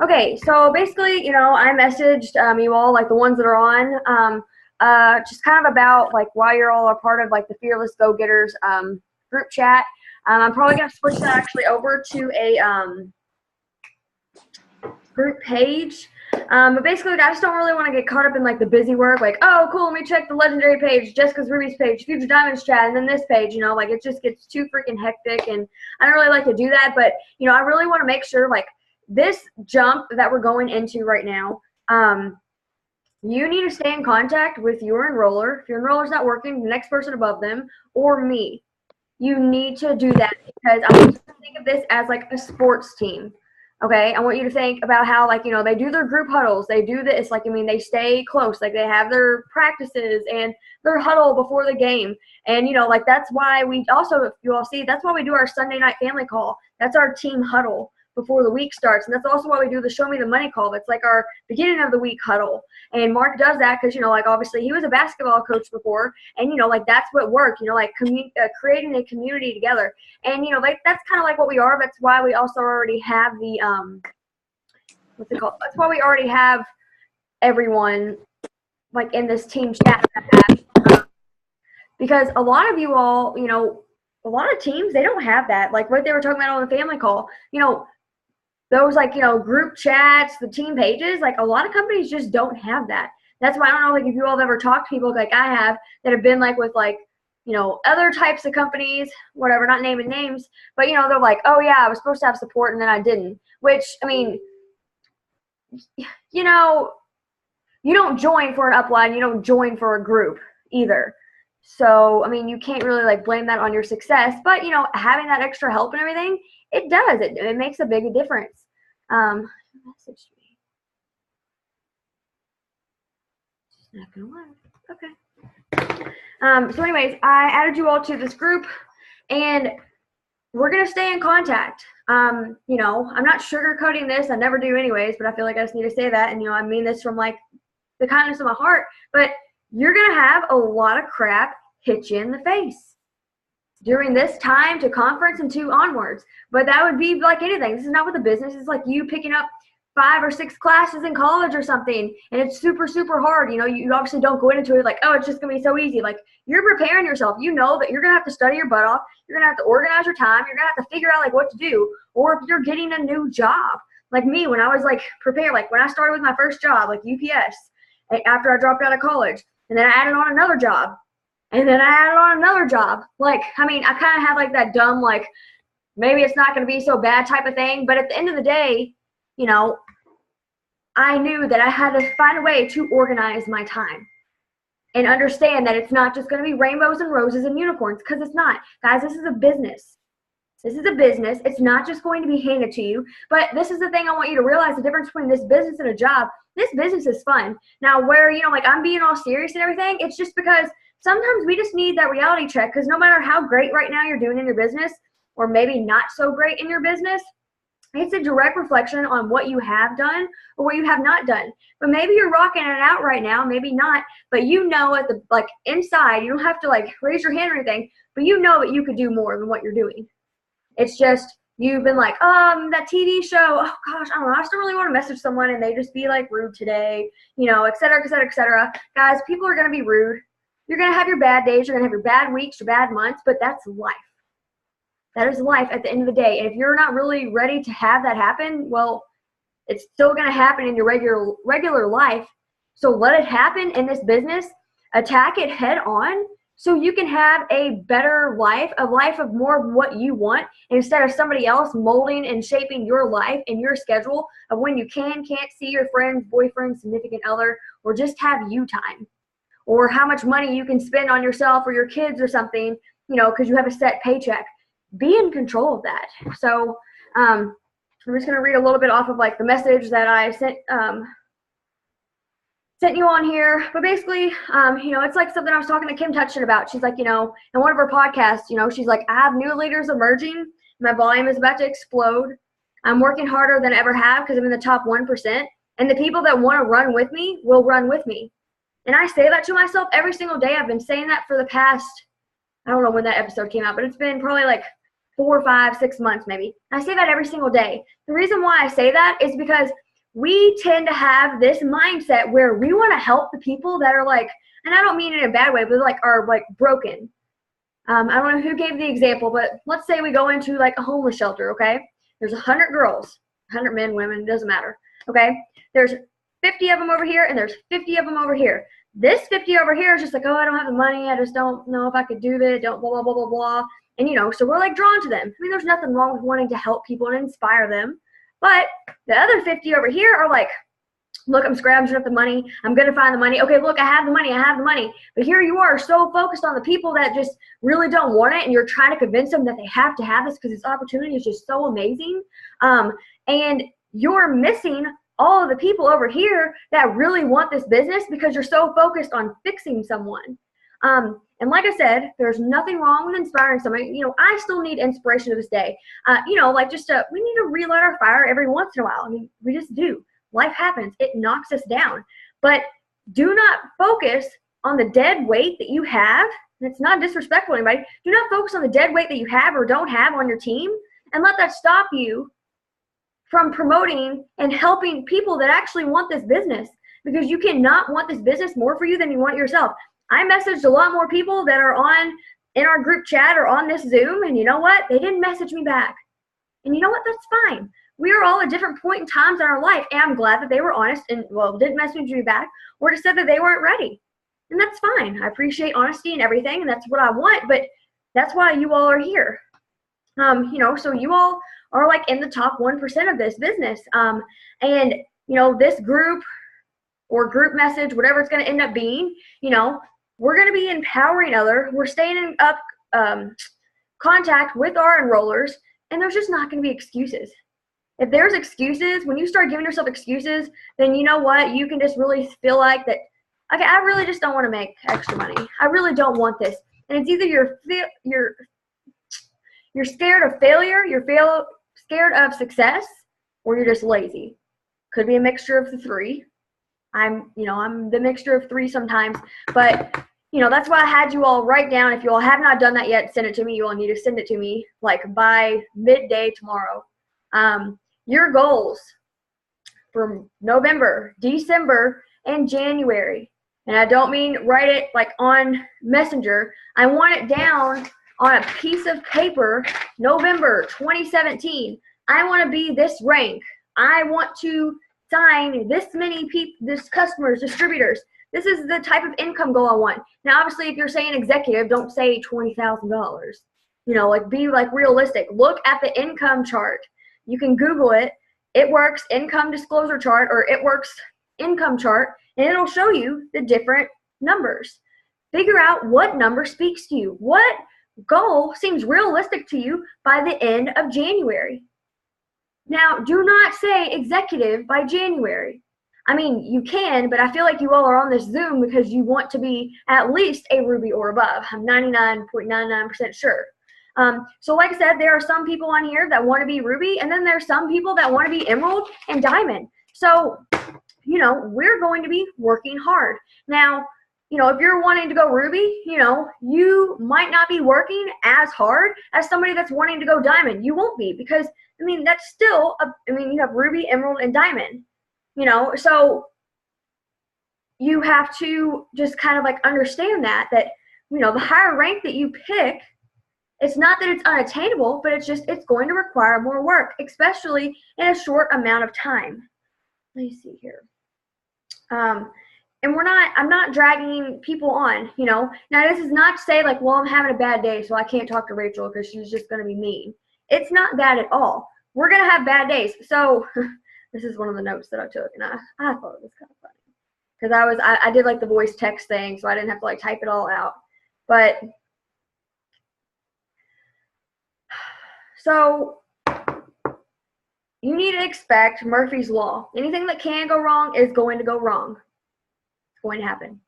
Okay, so basically, I messaged you all, like the ones that are on, just kind of about like why you're all a part of like the Fearless Go Getters group chat. I'm probably gonna switch that actually over to a group page. But basically, I just don't really want to get caught up in like the busy work. Like, oh, cool, let me check the legendary page, Jessica's Ruby's page, Future Diamonds chat, and then this page. Like it just gets too freaking hectic, and I don't really like to do that. But I really want to make sure like this jump that we're going into right now. You need to stay in contact with your enroller. If your enroller's not working, the next person above them, or me. You need to do that because I want you to think of this as like a sports team. Okay, I want you to think about how like they do their group huddles, they do this like they stay close, like they have their practices and their huddle before the game, and like that's why we also, if you all see, that's why we do our Sunday night family call. That's our team huddle before the week starts, and that's also why we do the Show Me the Money call. That's like our beginning of the week huddle, and Mark does that because like obviously he was a basketball coach before, and like that's what worked, like creating a community together. And like that's kind of like what we are. That's why we also already have the what's it called? That's why we already have everyone like in this team chat, because a lot of you all, a lot of teams, they don't have that. Like what they were talking about on the family call, those like group chats, the team pages, like a lot of companies just don't have that. That's why I don't know like if you all have ever talked to people like I have that have been like with like other types of companies, whatever, not naming names, but they're like, oh yeah, I was supposed to have support and then I didn't. Which you don't join for an upline, you don't join for a group either. So you can't really like blame that on your success, but having that extra help and everything, it does. It makes a big difference. Message me. It's not gonna work. Okay. So anyways, I added you all to this group, and we're gonna stay in contact. I'm not sugarcoating this. I never do anyways, but I feel like I just need to say that. And I mean this from like the kindness of my heart. But you're gonna have a lot of crap hit you in the face during this time to conference and to onwards. But that would be like anything. This is not with the business. It's like you picking up 5 or 6 classes in college or something, and it's super, super hard. You obviously don't go into it like, oh, it's just going to be so easy. Like, you're preparing yourself. You know that you're going to have to study your butt off. You're going to have to organize your time. You're going to have to figure out, like, what to do. Or if you're getting a new job. Like me, when I was, like, prepared, like, when I started with my first job, like UPS, after I dropped out of college, and then I added on another job. And then I added on another job. Like, I kind of had, like, that dumb, like, maybe it's not going to be so bad type of thing. But at the end of the day, I knew that I had to find a way to organize my time and understand that it's not just going to be rainbows and roses and unicorns, because it's not. Guys, this is a business. This is a business. It's not just going to be handed to you. But this is the thing I want you to realize, the difference between this business and a job. This business is fun. Now, where, like I'm being all serious and everything, it's just because sometimes we just need that reality check, because no matter how great right now you're doing in your business, or maybe not so great in your business, it's a direct reflection on what you have done or what you have not done. But maybe you're rocking it out right now, maybe not, but at the like inside, you don't have to like raise your hand or anything, but you know that you could do more than what you're doing. It's just you've been like, that TV show, oh gosh, I don't know, I just don't really want to message someone and they just be like rude today, et cetera, et cetera, et cetera. Guys, people are gonna be rude. You're gonna have your bad days, you're gonna have your bad weeks, your bad months, but that's life. That is life at the end of the day. And if you're not really ready to have that happen, well, it's still going to happen in your regular life. So let it happen in this business. Attack it head on so you can have a better life, a life of more of what you want, instead of somebody else molding and shaping your life and your schedule of when you can't see your friends, boyfriend, significant other, or just have you time. Or how much money you can spend on yourself or your kids or something, because you have a set paycheck. Be in control of that. So I'm just going to read a little bit off of like the message that I sent you on here. But basically, it's like something I was talking to Kim Touchton about. She's like, in one of her podcasts, she's like, I have new leaders emerging. My volume is about to explode. I'm working harder than I ever have because I'm in the top 1%. And the people that want to run with me will run with me. And I say that to myself every single day. I've been saying that for the past, I don't know when that episode came out, but it's been probably like 4, 5, 6 months maybe. I say that every single day. The reason why I say that is because we tend to have this mindset where we want to help the people that are like, and I don't mean in a bad way, but like are like broken. I don't know who gave the example, but let's say we go into like a homeless shelter, okay? There's 100 girls, 100 men, women, doesn't matter, okay? There's 50 of them over here, and there's 50 of them over here. This 50 over here is just like, oh, I don't have the money. I just don't know if I could do this. Don't blah, blah, blah, blah, blah. And, you know, so we're like drawn to them. I mean, there's nothing wrong with wanting to help people and inspire them. But the other 50 over here are like, look, I'm scrounging up the money. I'm going to find the money. Okay, look, I have the money. I have the money. But here you are so focused on the people that just really don't want it, and you're trying to convince them that they have to have this because this opportunity is just so amazing. And you're missing all of the people over here that really want this business because you're so focused on fixing someone. And like I said, there's nothing wrong with inspiring somebody. You know, I still need inspiration to this day. You know, like we need to relight our fire every once in a while. I mean, we just do. Life happens. It knocks us down. But do not focus on the dead weight that you have. And it's not disrespectful to anybody. Do not focus on the dead weight that you have or don't have on your team, and let that stop you from promoting and helping people that actually want this business, because you cannot want this business more for you than you want yourself. I messaged a lot more people that are in our group chat or on this Zoom, and you know what? They didn't message me back. And you know what? That's fine. We are all at different point in times in our life, and I'm glad that they were honest and, well, didn't message me back or just said that they weren't ready. And that's fine. I appreciate honesty and everything, and that's what I want, but that's why you all are here. You know, so you all are like in the top 1% of this business. And, you know, this group or group message, whatever it's going to end up being, you know, we're going to be empowering we're staying in contact with our enrollers, and there's just not going to be excuses. If there's excuses, when you start giving yourself excuses, then you know what? You can just really feel like that, okay, I really just don't want to make extra money. I really don't want this. And it's either you're scared of failure, scared of success, or you're just lazy. Could be a mixture of the three. I'm the mixture of three sometimes, but you know, that's why I had you all write down. If you all have not done that yet, send it to me. You all need to send it to me like by midday tomorrow. Your goals for November, December, and January. And I don't mean write it like on Messenger. I want it down on a piece of paper. November 2017. I want to be this rank. I want to sign this many people, this customers, distributors. This is the type of income goal I want. Now, obviously, if you're saying executive, don't say $20,000. You know, like be like realistic. Look at the income chart. You can Google it. It works income disclosure chart, or it works income chart, and it'll show you the different numbers. Figure out what number speaks to you. What goal seems realistic to you by the end of January. Now, do not say executive by January. I mean, you can, but I feel like you all are on this Zoom because you want to be at least a Ruby or above. I'm 99.99% sure. So like I said, there are some people on here that want to be Ruby, and then there's some people that want to be Emerald and Diamond. So, you know, we're going to be working hard. Now, you know, if you're wanting to go Ruby, you know, you might not be working as hard as somebody that's wanting to go Diamond. You won't be, because, I mean, that's still, you have Ruby, Emerald, and Diamond, you know, so you have to just kind of like understand that, you know, the higher rank that you pick, it's not that it's unattainable, but it's going to require more work, especially in a short amount of time. Let me see here. And I'm not dragging people on, you know. Now, this is not to say like, well, I'm having a bad day, so I can't talk to Rachel because she's just going to be mean. It's not that at all. We're going to have bad days. So this is one of the notes that I took, and I thought it was kind of funny because I did like the voice text thing, so I didn't have to like type it all out. But so you need to expect Murphy's Law. Anything that can go wrong is going to go wrong. It's going to happen.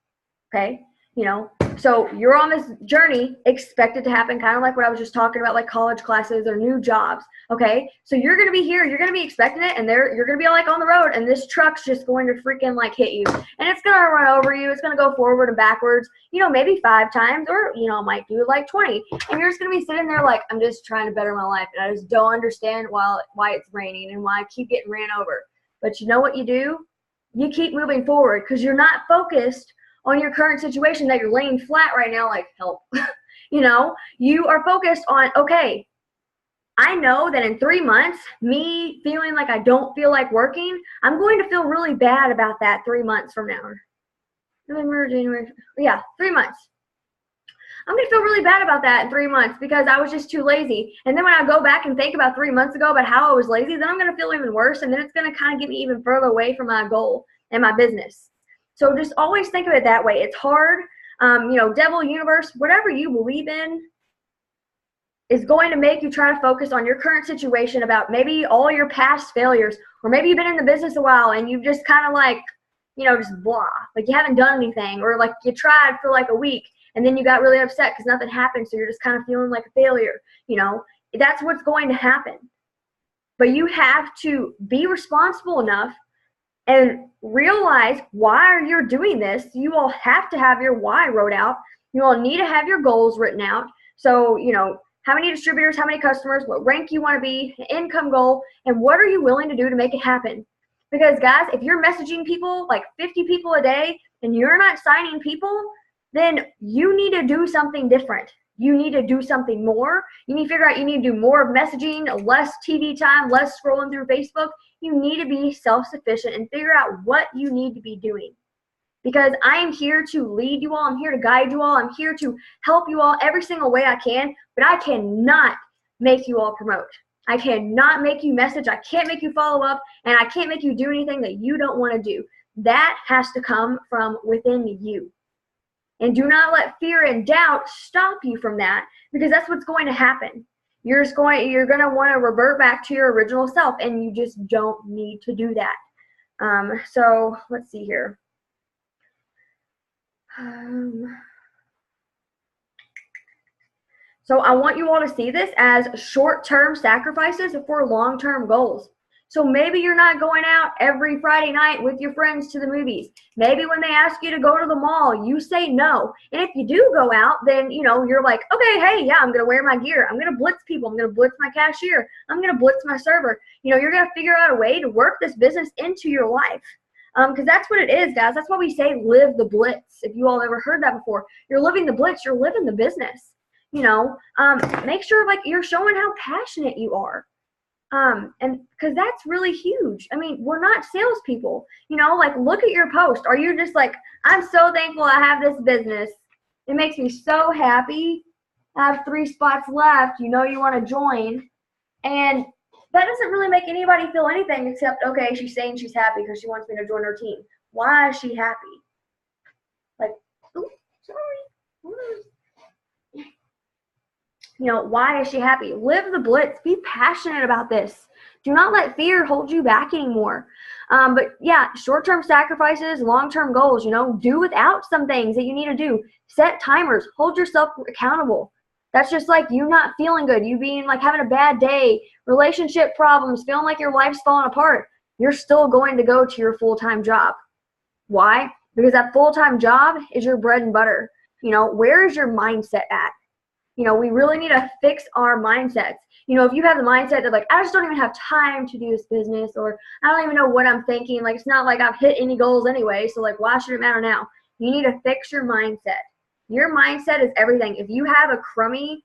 Okay? You know, so you're on this journey, expect it to happen, kind of like what I was just talking about, like college classes or new jobs. Okay? So you're going to be here, you're going to be expecting it, and you're going to be like on the road, and this truck's just going to freaking like hit you. And it's going to run over you. It's going to go forward and backwards, you know, maybe 5 times, or, you know, might do it like 20. And you're just going to be sitting there like, I'm just trying to better my life, and I just don't understand why it's raining and why I keep getting ran over. But you know what you do? You keep moving forward because you're not focused on your current situation that you're laying flat right now, like, help. You are focused on, okay, I know that in 3 months, me feeling like I don't feel like working, I'm going to feel really bad about that 3 months from now. November, January, yeah, 3 months. I'm going to feel really bad about that in 3 months because I was just too lazy. And then when I go back and think about 3 months ago about how I was lazy, then I'm going to feel even worse. And then it's going to kind of get me even further away from my goal and my business. So just always think of it that way. It's hard. Devil, universe, whatever you believe in is going to make you try to focus on your current situation about maybe all your past failures, or maybe you've been in the business a while and you've just kind of like, just blah, like you haven't done anything, or like you tried for like a week and then you got really upset because nothing happened, so you're just kind of feeling like a failure. That's what's going to happen. But you have to be responsible enough and realize why you're doing this. You all have to have your why wrote out. You all need to have your goals written out. So, how many distributors, how many customers, what rank you want to be, income goal, and what are you willing to do to make it happen? Because guys, if you're messaging people, like 50 people a day, and you're not signing people, then you need to do something different. You need to do something more. You need to figure out you need to do more of messaging, less TV time, less scrolling through Facebook. You need to be self-sufficient and figure out what you need to be doing. Because I am here to lead you all. I'm here to guide you all. I'm here to help you all every single way I can. But I cannot make you all promote. I cannot make you message. I can't make you follow up. And I can't make you do anything that you don't want to do. That has to come from within you. And do not let fear and doubt stop you from that, because that's what's going to happen. You're going to want to revert back to your original self, and you just don't need to do that. So let's see here. So I want you all to see this as short-term sacrifices for long-term goals. So maybe you're not going out every Friday night with your friends to the movies. Maybe when they ask you to go to the mall, you say no. And if you do go out, then, you're like, okay, hey, yeah, I'm going to wear my gear. I'm going to blitz people. I'm going to blitz my cashier. I'm going to blitz my server. You're going to figure out a way to work this business into your life. Because that's what it is, guys. That's why we say live the blitz. If you all ever heard that before, you're living the blitz. You're living the business. Make sure like you're showing how passionate you are. And because that's really huge. I mean, we're not salespeople, like look at your post. Are you just like, I'm so thankful I have this business. It makes me so happy. I have 3 spots left. You want to join. And that doesn't really make anybody feel anything except, okay, she's saying she's happy because she wants me to join her team. Why is she happy? Like, ooh, sorry. Why is she happy? Live the blitz. Be passionate about this. Do not let fear hold you back anymore. But yeah, short-term sacrifices, long-term goals, do without some things that you need to do. Set timers. Hold yourself accountable. That's just like you not feeling good, you being like having a bad day, relationship problems, feeling like your life's falling apart. You're still going to go to your full-time job. Why? Because that full-time job is your bread and butter. Where is your mindset at? We really need to fix our mindsets. If you have the mindset that like, I just don't even have time to do this business, or I don't even know what I'm thinking, like it's not like I've hit any goals anyway, so like why should it matter now? You need to fix your mindset. Your mindset is everything. If you have a crummy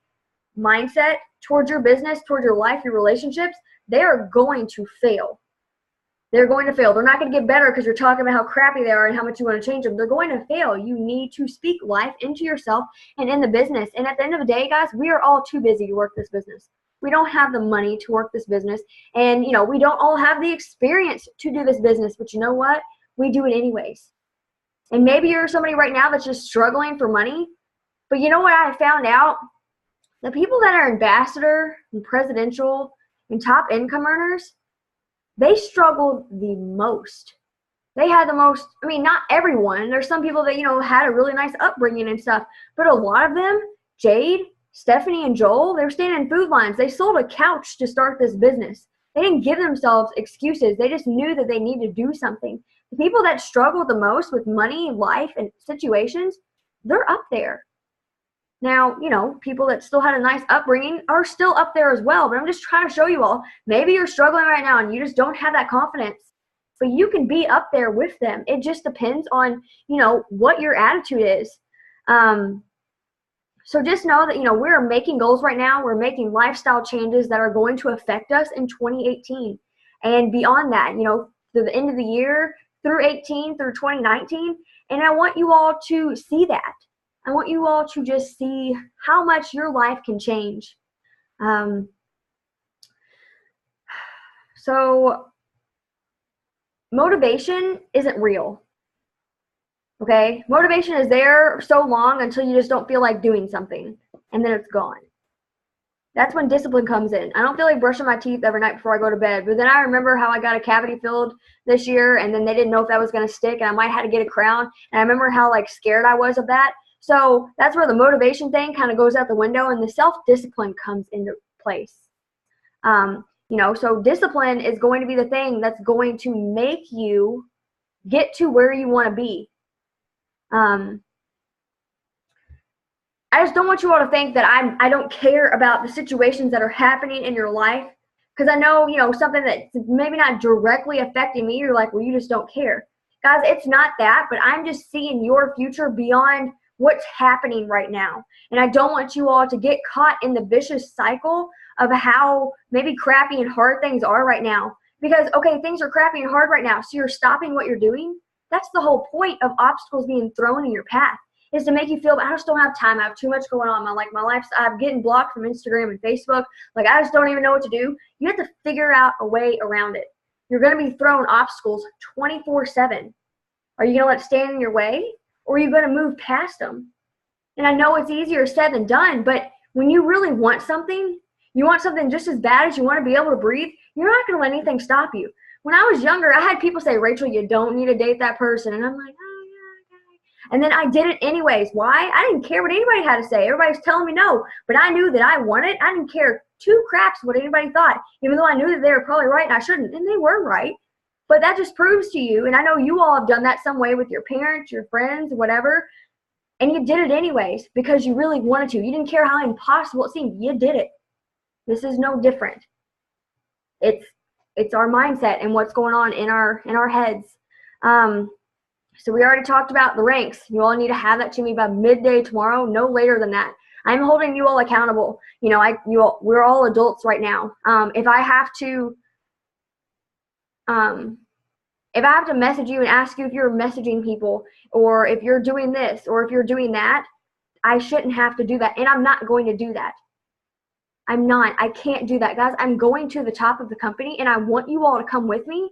mindset towards your business, towards your life, your relationships, they are going to fail. They're going to fail. They're not going to get better because you're talking about how crappy they are and how much you want to change them. They're going to fail. You need to speak life into yourself and in the business. And at the end of the day, guys, we are all too busy to work this business. We don't have the money to work this business. And, we don't all have the experience to do this business. But you know what? We do it anyways. And maybe you're somebody right now that's just struggling for money. But you know what I found out? The people that are ambassador and presidential and top income earners, they struggled the most. They had the most, not everyone. There's some people that, had a really nice upbringing and stuff. But a lot of them, Jade, Stephanie, and Joel, they were standing in food lines. They sold a couch to start this business. They didn't give themselves excuses. They just knew that they needed to do something. The people that struggled the most with money, life, and situations, they're up there. Now, people that still had a nice upbringing are still up there as well. But I'm just trying to show you all, maybe you're struggling right now and you just don't have that confidence. but you can be up there with them. It just depends on, you know, what your attitude is. So just know that, you know, we're making goals right now. We're making lifestyle changes that are going to affect us in 2018 and beyond that, you know, through the end of the year, through 18, through 2019. And I want you all to see that. I want you all to just see how much your life can change. So motivation isn't real. Okay? Motivation is there so long until you just don't feel like doing something, and then it's gone. That's when discipline comes in. I don't feel like brushing my teeth every night before I go to bed, but then I remember how I got a cavity filled this year, and then they didn't know if that was going to stick, and I might have to get a crown, and I remember how like scared I was of that. So that's where the motivation thing kind of goes out the window, and the self-discipline comes into place. You know, so discipline is going to be the thing that's going to make you get to where you want to be. I just don't want you all to think that I don't care about the situations that are happening in your life, because I know, you know, something that's maybe not directly affecting me, you're like, well, you just don't care. Guys, it's not that, but I'm just seeing your future beyond what's happening right now. And I don't want you all to get caught in the vicious cycle of how maybe crappy and hard things are right now. Because, okay, things are crappy and hard right now, so you're stopping what you're doing. That's the whole point of obstacles being thrown in your path, is to make you feel, I just don't have time. I have too much going on. My life's, I'm getting blocked from Instagram and Facebook. Like, I just don't even know what to do. You have to figure out a way around it. You're going to be thrown obstacles 24/7. Are you going to let it stand in your way, or are you going to move past them? And I know it's easier said than done, but when you really want something, you want something just as bad as you want to be able to breathe, you're not going to let anything stop you. When I was younger, I had people say, Rachel, you don't need to date that person. And I'm like, oh, yeah, okay. And then I did it anyways. Why? I didn't care what anybody had to say. Everybody's telling me no. But I knew that I wanted. I didn't care two craps what anybody thought, even though I knew that they were probably right and I shouldn't. And they were right. But that just proves to you, and I know you all have done that some way with your parents, your friends, whatever, and you did it anyways because you really wanted to. You didn't care how impossible it seemed. You did it. This is no different. It's our mindset and what's going on in our heads. So we already talked about the ranks. You all need to have that to me by midday tomorrow, no later than that. I'm holding you all accountable. You know, we're all adults right now. If I have to message you and ask you if you're messaging people, or if you're doing this, or if you're doing that, I shouldn't have to do that, and I'm not going to do that. I can't do that, guys. I'm going to the top of the company, and I want you all to come with me,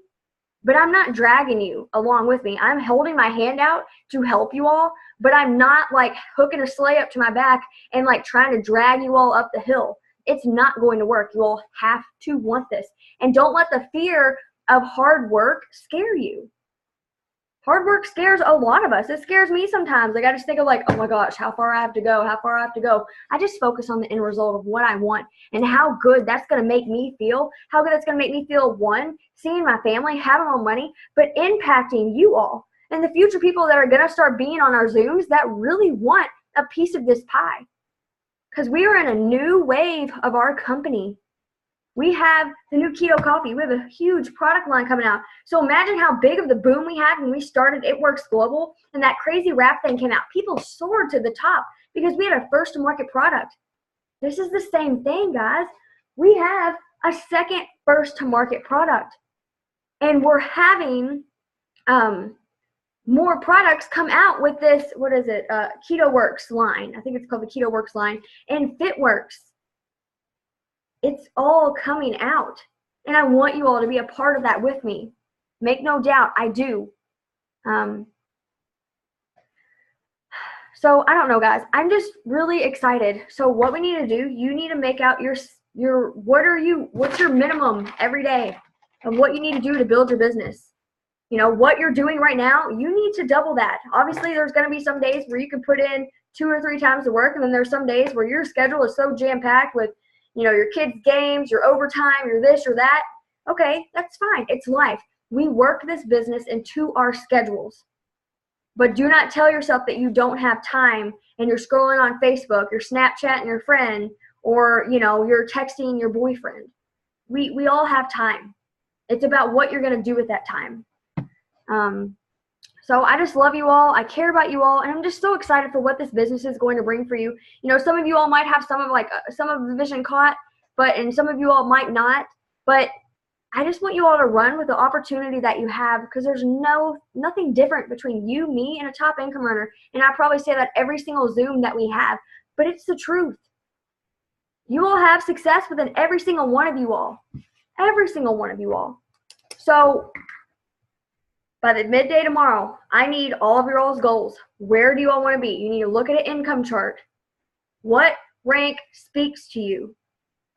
but I'm not dragging you along with me. I'm holding my hand out to help you all, but I'm not like hooking a sleigh up to my back and like trying to drag you all up the hill. It's not going to work. You all have to want this, and don't let the fear of hard work scare you. Hard work scares a lot of us. It scares me sometimes. Like, I just think of like, oh my gosh, how far I have to go, how far I have to go. I just focus on the end result of what I want and how good that's going to make me feel, how good it's going to make me feel, one, seeing my family, having more money, but impacting you all and the future people that are going to start being on our Zooms that really want a piece of this pie. Because we are in a new wave of our company. We have the new keto coffee. We have a huge product line coming out. So imagine how big of the boom we had when we started It Works Global and that crazy wrap thing came out. People soared to the top because we had a first to market product. This is the same thing, guys. We have a second first to market product. And we're having more products come out with this, Keto Works line. I think it's called the Keto Works line, and FitWorks. It's all coming out, and I want you all to be a part of that with me. Make no doubt, I do. So I don't know, guys. I'm just really excited. So what we need to do, you need to make out what's your minimum every day of what you need to do to build your business. You know, what you're doing right now, you need to double that. Obviously, there's going to be some days where you can put in 2 or 3 times the work, and then there's some days where your schedule is so jam-packed with, you know, your kids' games, your overtime, your this or that. Okay, that's fine. It's life. We work this business into our schedules. But do not tell yourself that you don't have time and you're scrolling on Facebook, you're Snapchatting your friend, or, you know, you're texting your boyfriend. We all have time. It's about what you're going to do with that time. So I just love you all. I care about you all, and I'm just so excited for what this business is going to bring for you. You know, some of you all might have some of the vision caught, and some of you all might not. But I just want you all to run with the opportunity that you have, because there's nothing different between you, me, and a top income earner. And I probably say that every single Zoom that we have, but it's the truth. You will have success within every single one of you all. Every single one of you all. So by the midday tomorrow, I need all of your all's goals. Where do you all want to be? You need to look at an income chart. What rank speaks to you?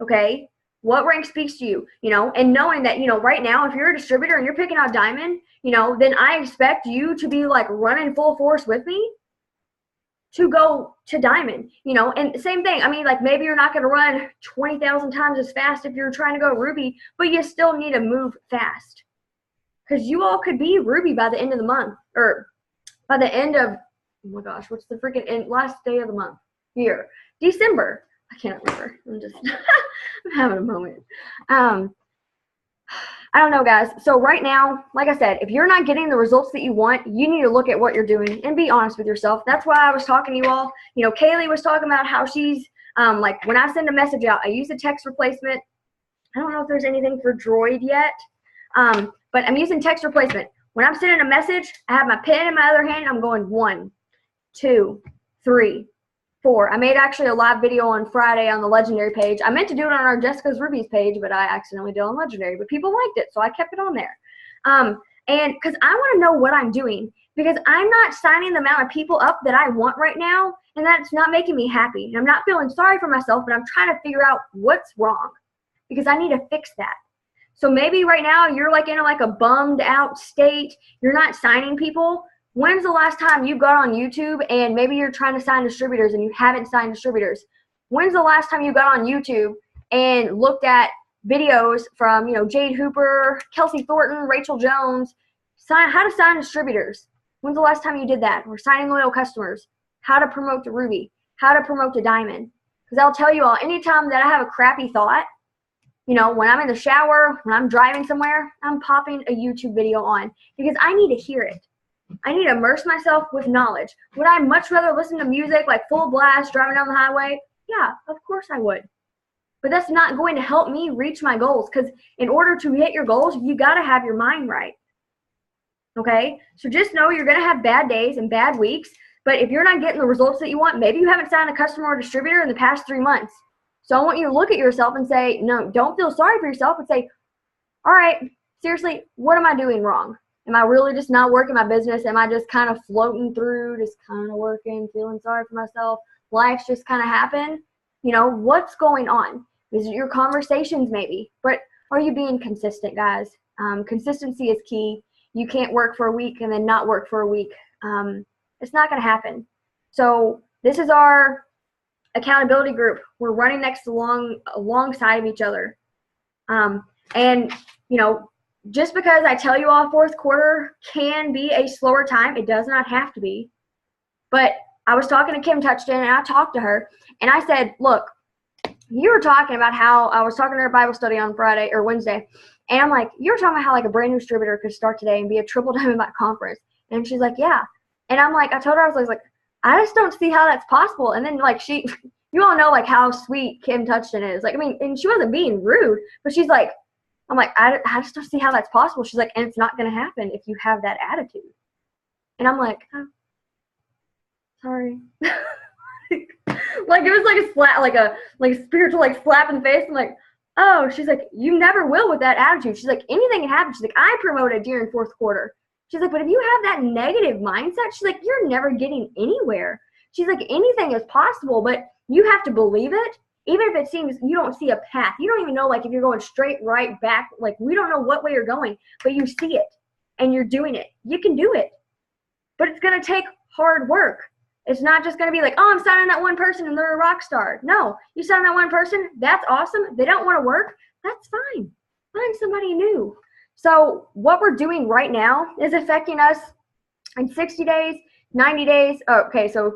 Okay? What rank speaks to you? You know, and knowing that, you know, right now, if you're a distributor and you're picking out diamond, you know, then I expect you to be like running full force with me to go to diamond, you know. And same thing, I mean, like maybe you're not going to run 20,000 times as fast if you're trying to go ruby, but you still need to move fast, because you all could be ruby by the end of the month, or by the end of, oh my gosh, what's the freaking last day of the month? Year, December. I can't remember. I'm just I'm having a moment. I don't know, guys. So right now, like I said, if you're not getting the results that you want, you need to look at what you're doing and be honest with yourself. That's why I was talking to you all. You know, Kaylee was talking about how she's, like when I send a message out, I use a text replacement. I don't know if there's anything for Droid yet, but I'm using text replacement. When I'm sending a message, I have my pen in my other hand. I'm going 1, 2, 3, 4. I made actually a live video on Friday on the Legendary page. I meant to do it on our Jessica's Rubies page, but I accidentally did it on Legendary. But people liked it, so I kept it on there. And because I want to know what I'm doing, because I'm not signing the amount of people up that I want right now, and that's not making me happy. And I'm not feeling sorry for myself, but I'm trying to figure out what's wrong, because I need to fix that. So maybe right now you're like in like a bummed out state. You're not signing people. When's the last time you got on YouTube and maybe you're trying to sign distributors and you haven't signed distributors? When's the last time you got on YouTube and looked at videos from, you know, Jade Hooper, Kelsey Thornton, Rachel Jones, how to sign distributors? When's the last time you did that? Or signing loyal customers, how to promote to Ruby, how to promote to Diamond. Because I'll tell you all, anytime that I have a crappy thought, you know, when I'm in the shower, when I'm driving somewhere, I'm popping a YouTube video on, because I need to hear it. I need to immerse myself with knowledge. Would I much rather listen to music like full blast driving down the highway? Yeah, of course I would. But that's not going to help me reach my goals, because in order to hit your goals, you got to have your mind right. Okay? So just know you're going to have bad days and bad weeks, but if you're not getting the results that you want, maybe you haven't signed a customer or distributor in the past 3 months. So I want you to look at yourself and say, no, don't feel sorry for yourself, and say, all right, seriously, what am I doing wrong? Am I really just not working my business? Am I just kind of floating through, just kind of working, feeling sorry for myself? Life's just kind of happened? You know, what's going on? Is it your conversations maybe? But are you being consistent, guys? Consistency is key. You can't work for a week and then not work for a week. It's not going to happen. So this is our accountability group. We're running alongside of each other. And, you know, just because I tell you all fourth quarter can be a slower time, it does not have to be. But I was talking to Kim Touchton, and I talked to her, and I said, look, you were talking about how I was talking to her Bible study on Friday or Wednesday, and I'm like, you were talking about how like a brand new distributor could start today and be a triple diamond by conference. And she's like, yeah. And I'm like, I told her, I was like, I just don't see how that's possible. And then like you all know like how sweet Kim Touchton is. Like, I mean, and she wasn't being rude, but she's like, I'm like, I just don't see how that's possible. She's like, and it's not going to happen if you have that attitude. And I'm like, oh, sorry. Like, it was like a slap, like a spiritual like slap in the face. I'm like, oh, she's like, you never will with that attitude. She's like, anything can happen. She's like, I promoted during fourth quarter. She's like, but if you have that negative mindset, she's like, you're never getting anywhere. She's like, anything is possible, but you have to believe it. Even if it seems you don't see a path, you don't even know like if you're going straight, right, back, like we don't know what way you're going, but you see it and you're doing it. You can do it, but it's going to take hard work. It's not just going to be like, oh, I'm signing that one person and they're a rock star. No, you sign that one person, that's awesome. They don't want to work, that's fine. Find somebody new. So what we're doing right now is affecting us in 60 days, 90 days. Oh, okay, so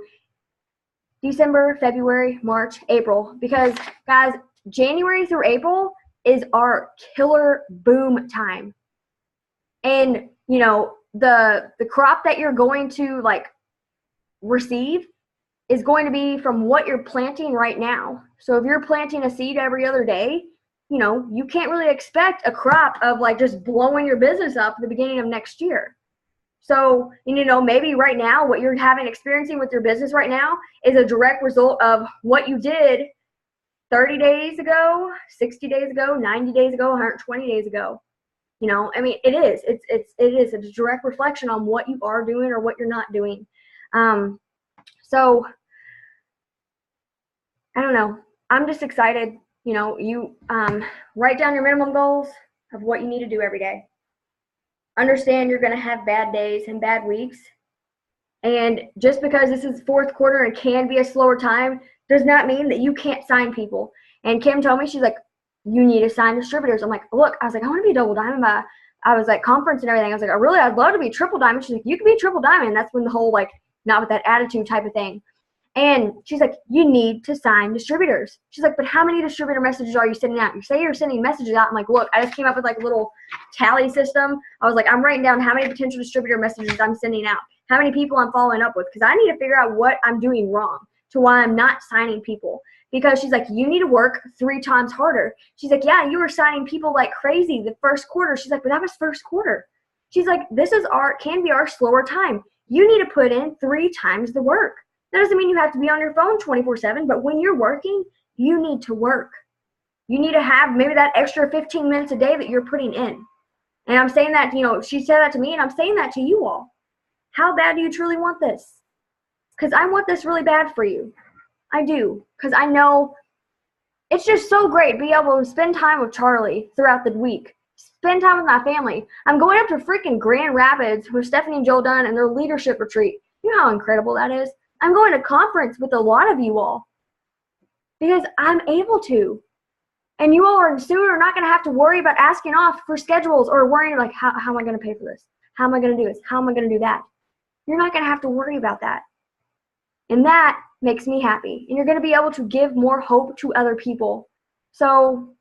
December, February, March, April, because guys, January through April is our killer boom time. And, you know, the crop that you're going to like receive is going to be from what you're planting right now. So if you're planting a seed every other day, you know, you can't really expect a crop of like just blowing your business up at the beginning of next year. So, you know, maybe right now what you're experiencing with your business right now is a direct result of what you did 30 days ago, 60 days ago, 90 days ago, 120 days ago. You know, I mean, it is. It is a direct reflection on what you are doing or what you're not doing. So, I don't know. I'm just excited. You know, you write down your minimum goals of what you need to do every day. Understand you're going to have bad days and bad weeks. And just because this is fourth quarter and can be a slower time does not mean that you can't sign people. And Kim told me, she's like, you need to sign distributors. I'm like, look, I was like, I want to be double diamond by, I was like, conference and everything. I was like, I'd love to be triple diamond. She's like, you can be triple diamond. That's when the whole like, not with that attitude type of thing. And she's like, you need to sign distributors. She's like, but how many distributor messages are you sending out? You say you're sending messages out. I'm like, look, I just came up with like a little tally system. I was like, I'm writing down how many potential distributor messages I'm sending out, how many people I'm following up with, because I need to figure out what I'm doing wrong to why I'm not signing people. Because she's like, you need to work 3 times harder. She's like, yeah, you were signing people like crazy the first quarter. She's like, but that was first quarter. She's like, this is can be our slower time. You need to put in 3 times the work. That doesn't mean you have to be on your phone 24/7, but when you're working, you need to work. You need to have maybe that extra 15 minutes a day that you're putting in. And I'm saying that, you know, she said that to me, and I'm saying that to you all. How bad do you truly want this? Because I want this really bad for you. I do. Because I know it's just so great to be able to spend time with Charlie throughout the week. Spend time with my family. I'm going up to freaking Grand Rapids with Stephanie and Joel Dunn and their leadership retreat. You know how incredible that is? I'm going to conference with a lot of you all because I'm able to. And you all are soon are not going to have to worry about asking off for schedules or worrying like, how am I going to pay for this? How am I going to do this? How am I going to do that? You're not going to have to worry about that. And that makes me happy. And you're going to be able to give more hope to other people. So,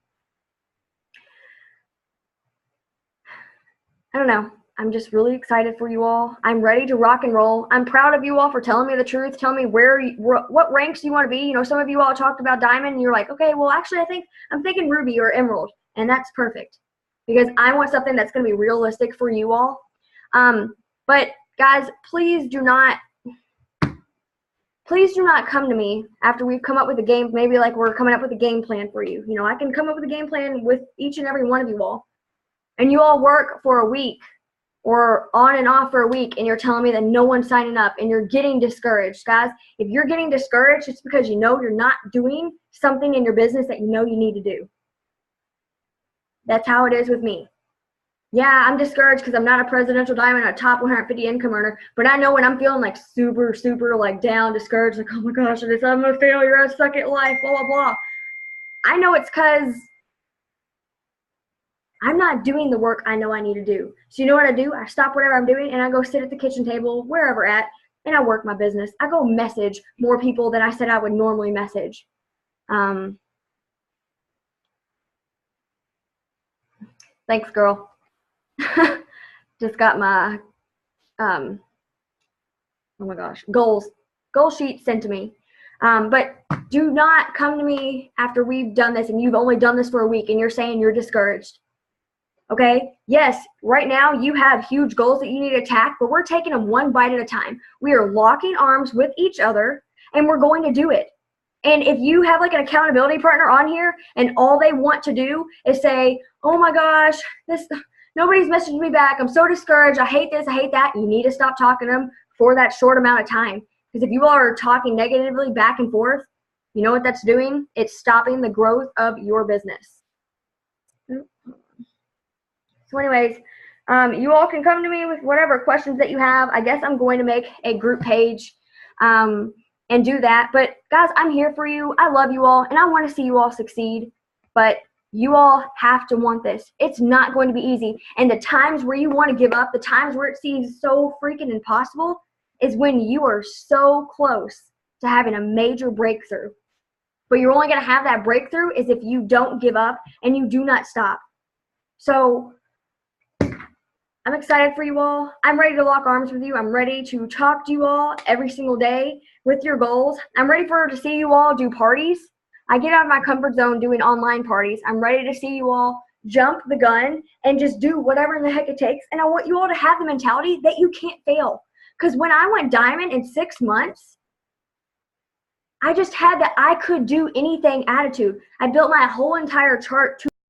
I don't know. I'm just really excited for you all. I'm ready to rock and roll. I'm proud of you all for telling me the truth, telling me what ranks you want to be. You know, some of you all talked about diamond, and you're like, okay, well, actually, I'm thinking ruby or emerald, and that's perfect because I want something that's going to be realistic for you all. But guys, please do not come to me after we've come up with a game. Maybe like we're coming up with a game plan for you. You know, I can come up with a game plan with each and every one of you all, and you all work for a week or on and off for a week, and you're telling me that no one's signing up, and you're getting discouraged. Guys, if you're getting discouraged, it's because you know you're not doing something in your business that you know you need to do. That's how it is with me. Yeah, I'm discouraged because I'm not a presidential diamond, a top 150 income earner, but I know when I'm feeling like super, super like down, discouraged, like, oh my gosh, I'm a failure, I suck at life, blah, blah, blah. I know it's because I'm not doing the work I know I need to do. So you know what I do? I stop whatever I'm doing and I go sit at the kitchen table, wherever at, and I work my business. I go message more people than I said I would normally message. Thanks, girl. Just got my, oh my gosh, goal sheet sent to me. But do not come to me after we've done this and you've only done this for a week and you're saying you're discouraged. Okay, yes, right now you have huge goals that you need to attack, but we're taking them one bite at a time. We are locking arms with each other and we're going to do it. And if you have like an accountability partner on here and all they want to do is say, oh my gosh, nobody's messaging me back, I'm so discouraged, I hate this, I hate that, you need to stop talking to them for that short amount of time. Because if you all are talking negatively back and forth, you know what that's doing? It's stopping the growth of your business. So anyways, you all can come to me with whatever questions that you have. I guess I'm going to make a group page and do that. But guys, I'm here for you. I love you all, and I want to see you all succeed. But you all have to want this. It's not going to be easy. And the times where you want to give up, the times where it seems so freaking impossible, is when you are so close to having a major breakthrough. But you're only going to have that breakthrough is if you don't give up and you do not stop. So I'm excited for you all. I'm ready to lock arms with you. I'm ready to talk to you all every single day with your goals. I'm ready to see you all do parties. I get out of my comfort zone doing online parties. I'm ready to see you all jump the gun and just do whatever in the heck it takes. And I want you all to have the mentality that you can't fail. Because when I went diamond in 6 months, I just had that I could do anything attitude. I built my whole entire chart to